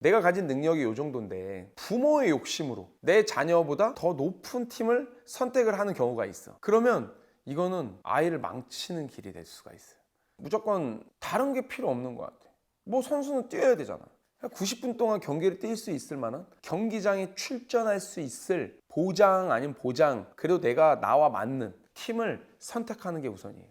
내가 가진 능력이 이 정도인데 부모의 욕심으로 내 자녀보다 더 높은 팀을 선택을 하는 경우가 있어. 그러면 이거는 아이를 망치는 길이 될 수가 있어요. 무조건 다른 게 필요 없는 것 같아. 뭐 선수는 뛰어야 되잖아. 90분 동안 경기를 뛸 수 있을 만한 경기장에 출전할 수 있을 보장 아닌 보장, 그래도 내가 나와 맞는 팀을 선택하는 게 우선이에요.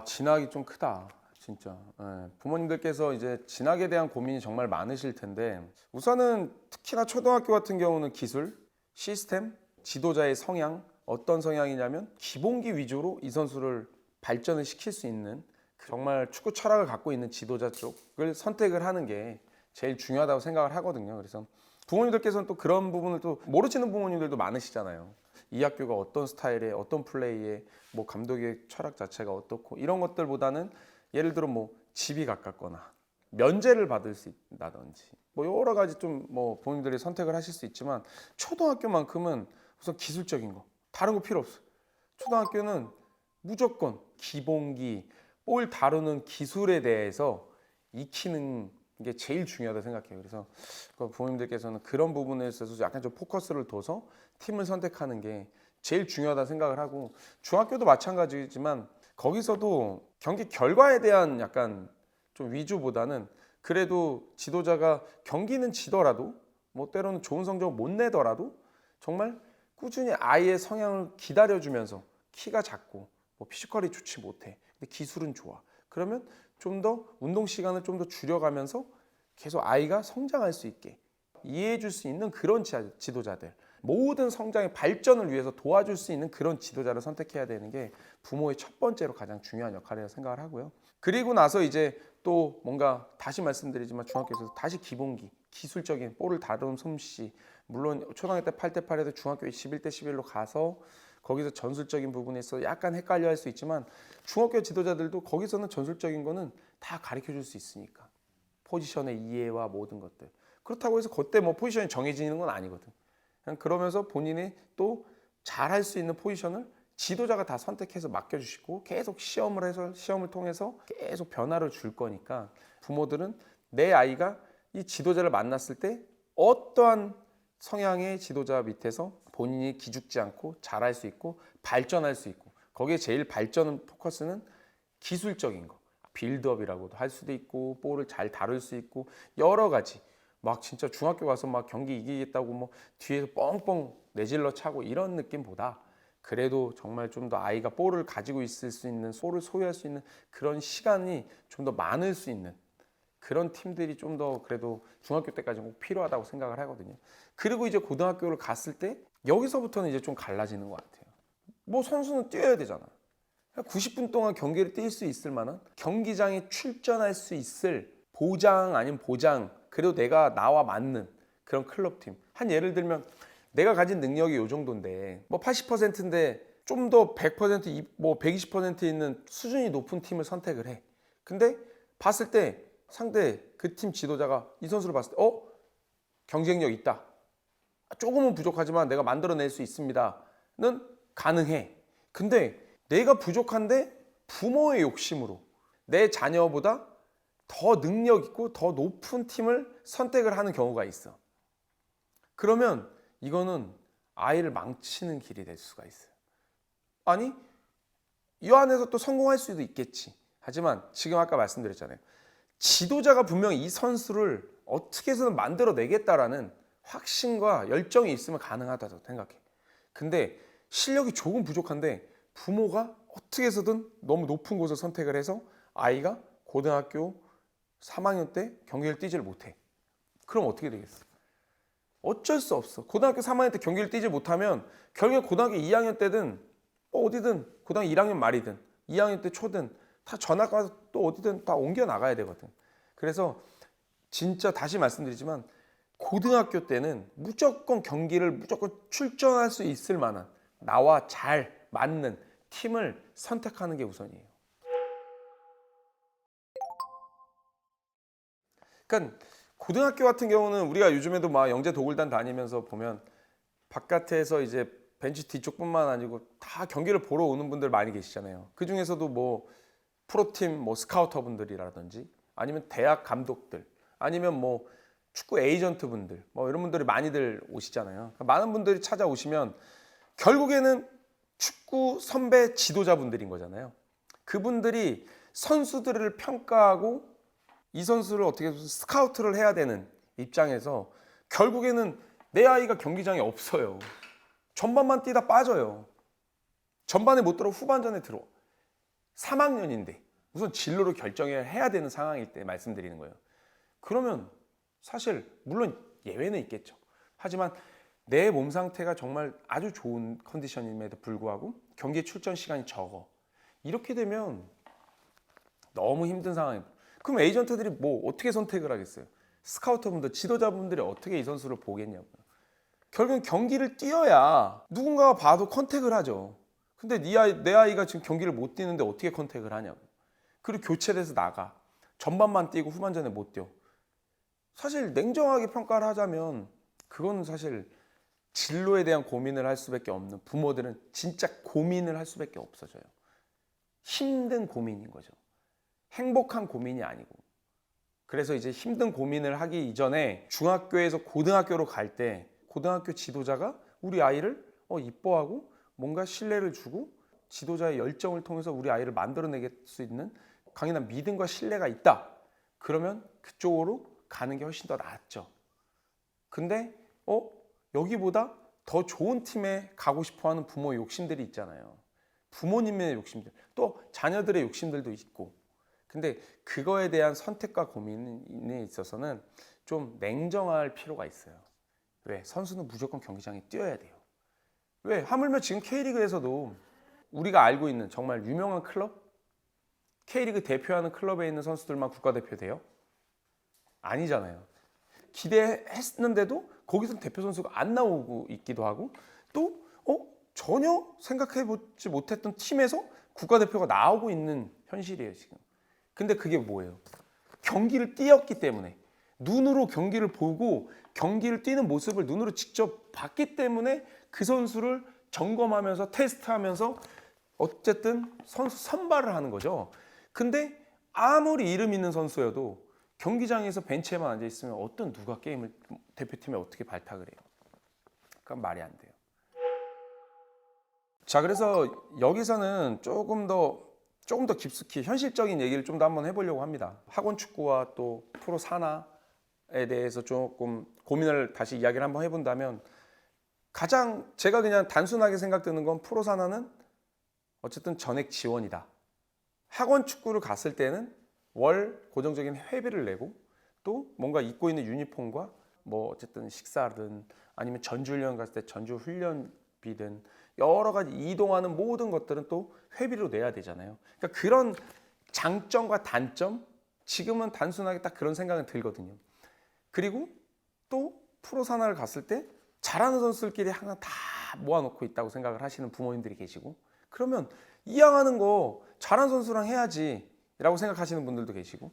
진학이 좀 크다. 진짜. 예, 부모님들께서 이제 진학에 대한 고민이 정말 많으실 텐데, 우선은 특히나 초등학교 같은 경우는 기술, 시스템, 지도자의 성향, 어떤 성향이냐면 기본기 위주로 이 선수를 발전을 시킬 수 있는 정말 축구 철학을 갖고 있는 지도자 쪽을 선택을 하는 게 제일 중요하다고 생각을 하거든요. 그래서 부모님들께서는 또 그런 부분을 또 모르시는 부모님들도 많으시잖아요. 이 학교가 어떤 스타일의 어떤 플레이에 뭐 감독의 철학 자체가 어떻고 이런 것들보다는 예를 들어 뭐 집이 가깝거나 면제를 받을 수 있다든지 뭐 여러 가지 좀 뭐 부모님들이 선택을 하실 수 있지만 초등학교만큼은 우선 기술적인 거 다른 거 필요 없어. 초등학교는 무조건 기본기 볼 다루는 기술에 대해서 익히는 게 제일 중요하다 생각해요. 그래서 부모님들께서는 그런 부분에 있어서 약간 좀 포커스를 둬서 팀을 선택하는 게 제일 중요하다 생각을 하고, 중학교도 마찬가지지만 거기서도 경기 결과에 대한 약간 좀 위주보다는 그래도 지도자가 경기는 지더라도 뭐 때로는 좋은 성적을 못 내더라도 정말 꾸준히 아이의 성향을 기다려주면서 키가 작고 뭐 피지컬이 좋지 못해. 근데 기술은 좋아. 그러면 좀 더 운동 시간을 좀 더 줄여가면서 계속 아이가 성장할 수 있게 이해해 줄 수 있는 그런 지도자들, 모든 성장의 발전을 위해서 도와줄 수 있는 그런 지도자를 선택해야 되는 게 부모의 첫 번째로 가장 중요한 역할이라고 생각을 하고요. 그리고 나서 이제 또 뭔가 다시 말씀드리지만 중학교에서 다시 기본기, 기술적인 볼을 다루는 솜씨, 물론 초등학교 때 8대8에도 중학교 11대11로 가서 거기서 전술적인 부분에서 약간 헷갈려 할 수 있지만 중학교 지도자들도 거기서는 전술적인 거는 다 가르쳐 줄 수 있으니까 포지션의 이해와 모든 것들. 그렇다고 해서 그때 뭐 포지션이 정해지는 건 아니거든. 그냥 그러면서 본인이 또 잘할 수 있는 포지션을 지도자가 다 선택해서 맡겨주시고 계속 시험을 해서 시험을 통해서 계속 변화를 줄 거니까 부모들은 내 아이가 이 지도자를 만났을 때 어떠한 성향의 지도자 밑에서 본인이 기죽지 않고 잘할 수 있고 발전할 수 있고, 거기에 제일 발전 포커스는 기술적인 거, 빌드업이라고도 할 수도 있고 볼을 잘 다룰 수 있고 여러 가지 막 진짜 중학교 가서 막 경기 이기겠다고 뭐 뒤에서 뻥뻥 내질러 차고 이런 느낌보다 그래도 정말 좀 더 아이가 볼을 가지고 있을 수 있는, 볼을 소유할 수 있는 그런 시간이 좀 더 많을 수 있는 그런 팀들이 좀 더 그래도 중학교 때까지 꼭 필요하다고 생각을 하거든요. 그리고 이제 고등학교를 갔을 때 여기서부터는 이제 좀 갈라지는 것 같아요. 뭐 선수는 뛰어야 되잖아. 90분 동안 경기를 뛸 수 있을 만한 경기장에 출전할 수 있을 보장 아닌 보장, 그래도 내가 나와 맞는 그런 클럽팀. 한 예를 들면 내가 가진 능력이 이 정도인데 뭐 80%인데 좀 더 100%, 뭐 120% 있는 수준이 높은 팀을 선택을 해. 근데 봤을 때 상대 그 팀 지도자가 이 선수를 봤을 때 경쟁력 있다. 조금은 부족하지만 내가 만들어낼 수 있습니다는 가능해. 근데 내가 부족한데 부모의 욕심으로 내 자녀보다 더 능력 있고 더 높은 팀을 선택을 하는 경우가 있어. 그러면 이거는 아이를 망치는 길이 될 수가 있어요. 아니, 이 안에서 또 성공할 수도 있겠지. 하지만 지금 아까 말씀드렸잖아요. 지도자가 분명히 이 선수를 어떻게 해서든 만들어내겠다라는 확신과 열정이 있으면 가능하다고 생각해. 근데 실력이 조금 부족한데 부모가 어떻게 해서든 너무 높은 곳을 선택을 해서 아이가 고등학교 3학년 때 경기를 뛰지를 못해. 그럼 어떻게 되겠어? 어쩔 수 없어. 고등학교 3학년 때 경기를 뛰지 못하면 결국에 고등학교 2학년 때든 어디든 고등학교 1학년 말이든 2학년 때 초든 다 전학 가서 또 어디든 다 옮겨 나가야 되거든. 그래서 진짜 다시 말씀드리지만 고등학교 때는 무조건 경기를 무조건 출전할 수 있을 만한 나와 잘 맞는 팀을 선택하는 게 우선이에요. 그러니까 고등학교 같은 경우는 우리가 요즘에도 막 영재 도굴단 다니면서 보면 바깥에서 이제 벤치 뒤쪽뿐만 아니고 다 경기를 보러 오는 분들 많이 계시잖아요. 그 중에서도 뭐 프로팀 뭐 스카우터 분들이라든지 아니면 대학 감독들 아니면 뭐 축구 에이전트 분들 뭐 이런 분들이 많이들 오시잖아요. 그러니까 많은 분들이 찾아오시면 결국에는 축구 선배 지도자분들인 거잖아요. 그분들이 선수들을 평가하고 이 선수를 어떻게 스카우트를 해야 되는 입장에서 결국에는 내 아이가 경기장에 없어요. 전반만 뛰다 빠져요. 전반에 못 들어 후반전에 들어. 3학년인데 우선 진로를 결정해야 되는 상황일 때 말씀드리는 거예요. 그러면 사실 물론 예외는 있겠죠. 하지만 내 몸 상태가 정말 아주 좋은 컨디션임에도 불구하고 경기에 출전 시간이 적어. 이렇게 되면 너무 힘든 상황이에요. 그럼 에이전트들이 뭐 어떻게 선택을 하겠어요? 스카우터분들, 지도자분들이 어떻게 이 선수를 보겠냐고요. 결국은 경기를 뛰어야 누군가가 봐도 컨택을 하죠. 근데 내 아이가 지금 경기를 못 뛰는데 어떻게 컨택을 하냐고. 그리고 교체돼서 나가. 전반만 뛰고 후반전에 못 뛰어. 사실 냉정하게 평가를 하자면 그건 사실 진로에 대한 고민을 할 수밖에 없는 부모들은 진짜 고민을 할 수밖에 없어져요. 힘든 고민인 거죠. 행복한 고민이 아니고. 그래서 이제 힘든 고민을 하기 이전에 중학교에서 고등학교로 갈 때 고등학교 지도자가 우리 아이를 이뻐하고 뭔가 신뢰를 주고 지도자의 열정을 통해서 우리 아이를 만들어내길 수 있는 강인한 믿음과 신뢰가 있다. 그러면 그쪽으로 가는 게 훨씬 더 낫죠. 근데 여기보다 더 좋은 팀에 가고 싶어하는 부모의 욕심들이 있잖아요. 부모님의 욕심들, 또 자녀들의 욕심들도 있고. 근데 그거에 대한 선택과 고민에 있어서는 좀 냉정할 필요가 있어요. 왜? 선수는 무조건 경기장에 뛰어야 돼요. 왜? 하물며 지금 K리그에서도 우리가 알고 있는 정말 유명한 클럽? K리그 대표하는 클럽에 있는 선수들만 국가대표 돼요? 아니잖아요. 기대했는데도 거기서 대표 선수가 안 나오고 있기도 하고 또 전혀 생각해보지 못했던 팀에서 국가대표가 나오고 있는 현실이에요 지금. 근데 그게 뭐예요? 경기를 뛰었기 때문에 눈으로 경기를 보고 경기를 뛰는 모습을 눈으로 직접 봤기 때문에 그 선수를 점검하면서 테스트하면서 어쨌든 선수 선발을 하는 거죠. 근데 아무리 이름 있는 선수여도 경기장에서 벤치에만 앉아 있으면 어떤 누가 게임을 대표팀에 어떻게 발탁을 해요? 그건 말이 안 돼요. 자, 그래서 여기서는 조금 더 깊숙이 현실적인 얘기를 좀 더 한번 해보려고 합니다. 학원 축구와 또 프로 산하에 대해서 조금 고민을 다시 이야기를 한번 해본다면 가장 제가 그냥 단순하게 생각드는 건 프로 산하는 어쨌든 전액 지원이다. 학원 축구를 갔을 때는 월 고정적인 회비를 내고 또 뭔가 입고 있는 유니폼과 뭐 어쨌든 식사든 아니면 전주훈련 갔을 때 전주 훈련비든 여러 가지 이동하는 모든 것들은 또 회비로 내야 되잖아요. 그러니까 그런 장점과 단점 지금은 단순하게 딱 그런 생각은 들거든요. 그리고 또 프로 산하를 갔을 때 잘하는 선수들끼리 항상 다 모아놓고 있다고 생각을 하시는 부모님들이 계시고 그러면 이왕하는 거 잘하는 선수랑 해야지 라고 생각하시는 분들도 계시고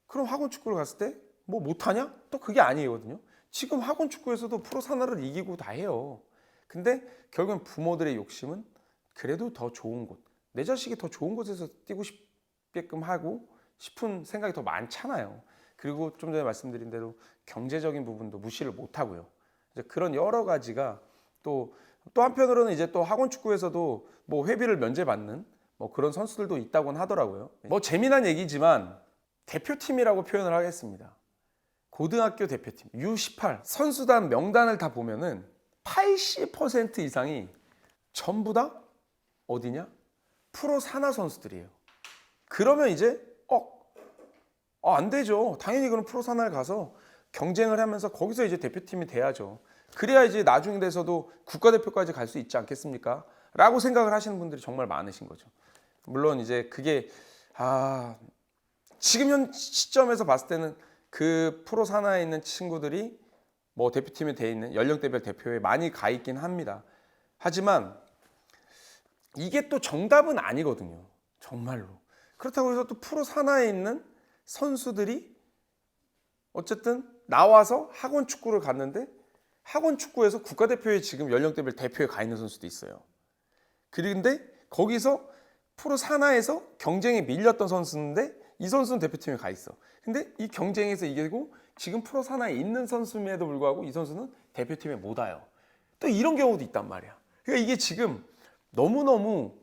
그럼 학원 축구를 갔을 때 뭐 못하냐? 또 그게 아니거든요. 지금 학원 축구에서도 프로 산하를 이기고 다 해요. 근데 결국엔 부모들의 욕심은 그래도 더 좋은 곳, 내 자식이 더 좋은 곳에서 뛰고 싶게끔 하고 싶은 생각이 더 많잖아요. 그리고 좀 전에 말씀드린 대로 경제적인 부분도 무시를 못 하고요. 그런 여러 가지가 또 한편으로는 이제 또 학원 축구에서도 뭐 회비를 면제받는 뭐 그런 선수들도 있다고는 하더라고요. 뭐 재미난 얘기지만 대표팀이라고 표현을 하겠습니다. 고등학교 대표팀 U18 선수단 명단을 다 보면은 80% 이상이 전부 다 어디냐? 프로 산하 선수들이에요. 그러면 이제 안 되죠. 당연히 그럼 프로 산하에 가서 경쟁을 하면서 거기서 이제 대표팀이 돼야죠. 그래야 이제 나중에 돼서도 국가대표까지 갈 수 있지 않겠습니까? 라고 생각을 하시는 분들이 정말 많으신 거죠. 물론 이제 그게 지금 현 시점에서 봤을 때는 그 프로 산하에 있는 친구들이 뭐 대표팀에 돼 있는 연령대별 대표에 많이 가 있긴 합니다. 하지만 이게 또 정답은 아니거든요. 정말로. 그렇다고 해서 또 프로 산하에 있는 선수들이 어쨌든 나와서 학원 축구를 갔는데 학원 축구에서 국가대표에 지금 연령대별 대표에 가 있는 선수도 있어요. 그런데 거기서 프로 산하에서 경쟁에 밀렸던 선수인데 이 선수는 대표팀에 가 있어. 근데 이 경쟁에서 이기고 지금 프로 산하에 있는 선수임에도 불구하고 이 선수는 대표팀에 못 와요. 또 이런 경우도 있단 말이야. 그러니까 이게 지금 너무너무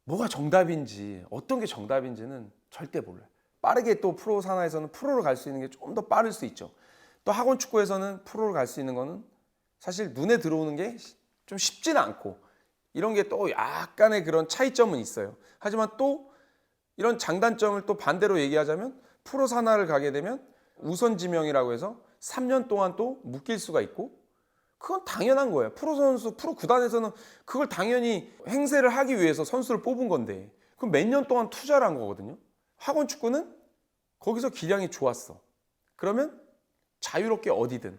뭐가 정답인지 어떤 게 정답인지는 절대 몰라요. 빠르게 또 프로 산하에서는 프로로 갈 수 있는 게 좀 더 빠를 수 있죠. 또 학원 축구에서는 프로로 갈 수 있는 거는 사실 눈에 들어오는 게 좀 쉽지는 않고 이런 게 또 약간의 그런 차이점은 있어요. 하지만 또 이런 장단점을 또 반대로 얘기하자면 프로 산하를 가게 되면 우선 지명이라고 해서 3년 동안 또 묶일 수가 있고 그건 당연한 거예요. 프로 선수, 프로 구단에서는 그걸 당연히 행세를 하기 위해서 선수를 뽑은 건데 그럼 몇 년 동안 투자를 한 거거든요. 학원 축구는 거기서 기량이 좋았어. 그러면 자유롭게 어디든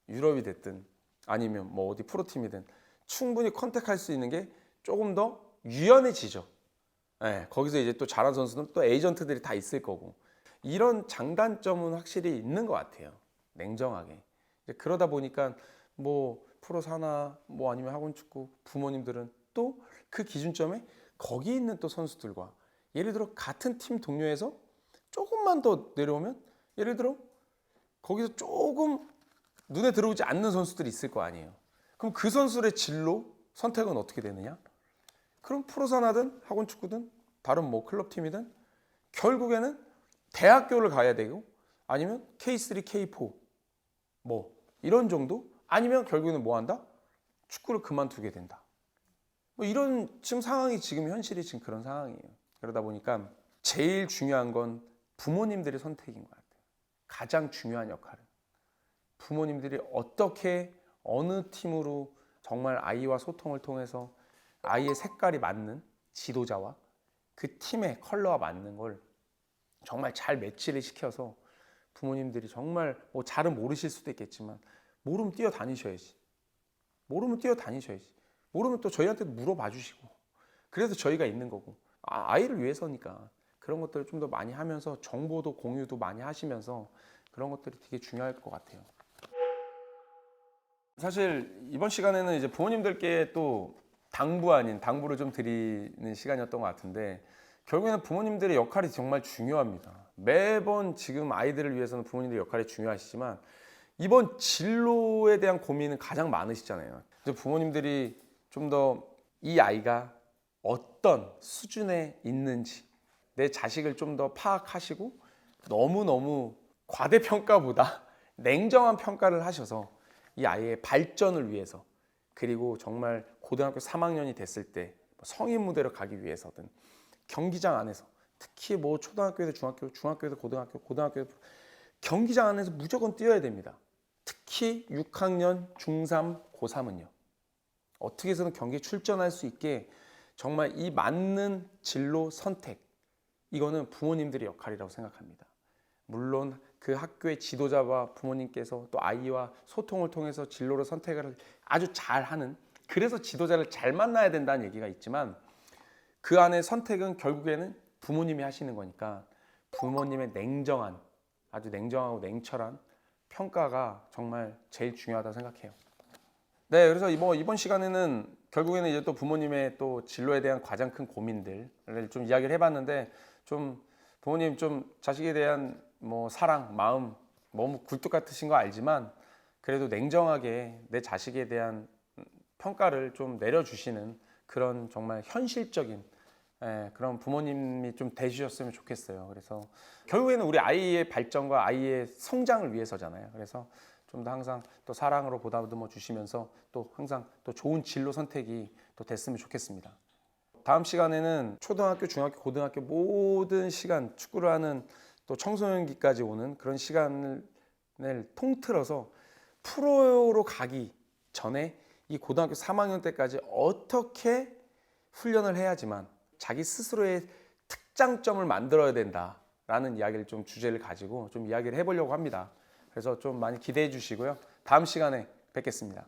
유럽이 됐든 아니면 뭐 어디 프로팀이든 충분히 컨택할 수 있는 게 조금 더 유연해지죠. 네, 거기서 이제 또 잘한 선수는 또 에이전트들이 다 있을 거고 이런 장단점은 확실히 있는 것 같아요. 냉정하게. 그러다 보니까 뭐 프로 산하 뭐 아니면 학원 축구 부모님들은 또 그 기준점에 거기 있는 또 선수들과 예를 들어 같은 팀 동료에서 조금만 더 내려오면 예를 들어 거기서 조금 눈에 들어오지 않는 선수들이 있을 거 아니에요. 그럼 그 선수의 진로 선택은 어떻게 되느냐? 그럼 프로 산하든 학원 축구든 다른 뭐 클럽 팀이든 결국에는 대학교를 가야 되고 아니면 K3, K4 뭐 이런 정도 아니면 결국에는 뭐 한다? 축구를 그만두게 된다. 뭐 이런 지금 상황이 지금 현실이 지금 그런 상황이에요. 그러다 보니까 제일 중요한 건 부모님들의 선택인 것 같아요. 가장 중요한 역할은 부모님들이 어떻게 어느 팀으로 정말 아이와 소통을 통해서 아이의 색깔이 맞는 지도자와 그 팀의 컬러가 맞는 걸 정말 잘 매치를 시켜서 부모님들이 정말 뭐 잘은 모르실 수도 있겠지만 모르면 뛰어다니셔야지. 모르면 뛰어다니셔야지. 모르면 또 저희한테도 물어봐 주시고 그래서 저희가 있는 거고 아이를 위해서니까 그런 것들을 좀 더 많이 하면서 정보도 공유도 많이 하시면서 그런 것들이 되게 중요할 것 같아요. 사실 이번 시간에는 이제 부모님들께 또 당부 아닌 당부를 좀 드리는 시간이었던 것 같은데 결국에는 부모님들의 역할이 정말 중요합니다. 매번 지금 아이들을 위해서는 부모님들의 역할이 중요하시지만 이번 진로에 대한 고민은 가장 많으시잖아요. 부모님들이 좀 더 이 아이가 어떤 수준에 있는지 내 자식을 좀 더 파악하시고 너무너무 과대평가보다 냉정한 평가를 하셔서 이 아이의 발전을 위해서 그리고 정말 고등학교 3학년이 됐을 때 성인 무대로 가기 위해서든 경기장 안에서 특히 뭐 초등학교에서 중학교, 중학교에서 고등학교, 고등학교에서 경기장 안에서 무조건 뛰어야 됩니다. 특히 6학년, 중3, 고3은요. 어떻게 해서든 경기에 출전할 수 있게 정말 이 맞는 진로 선택 이거는 부모님들의 역할이라고 생각합니다. 물론 그 학교의 지도자와 부모님께서 또 아이와 소통을 통해서 진로를 선택을 아주 잘하는 그래서 지도자를 잘 만나야 된다는 얘기가 있지만 그 안에 선택은 결국에는 부모님이 하시는 거니까 부모님의 냉정한 아주 냉정하고 냉철한 평가가 정말 제일 중요하다고 생각해요. 네, 그래서 이번 시간에는 결국에는 이제 또 부모님의 또 진로에 대한 가장 큰 고민들을 좀 이야기를 해봤는데 좀 부모님 좀 자식에 대한 뭐 사랑, 마음 너무 굴뚝 같으신 거 알지만 그래도 냉정하게 내 자식에 대한 평가를 좀 내려주시는 그런 정말 현실적인 그런 부모님이 좀 되주셨으면 좋겠어요. 그래서 결국에는 우리 아이의 발전과 아이의 성장을 위해서잖아요. 그래서 좀 더 항상 또 사랑으로 보다듬어 주시면서 또 항상 또 좋은 진로 선택이 또 됐으면 좋겠습니다. 다음 시간에는 초등학교, 중학교, 고등학교 모든 시간 축구를 하는 또 청소년기까지 오는 그런 시간을 통틀어서 프로로 가기 전에 이 고등학교 3학년 때까지 어떻게 훈련을 해야지만 자기 스스로의 특장점을 만들어야 된다라는 이야기를 좀 주제를 가지고 좀 이야기를 해보려고 합니다. 그래서 좀 많이 기대해 주시고요. 다음 시간에 뵙겠습니다.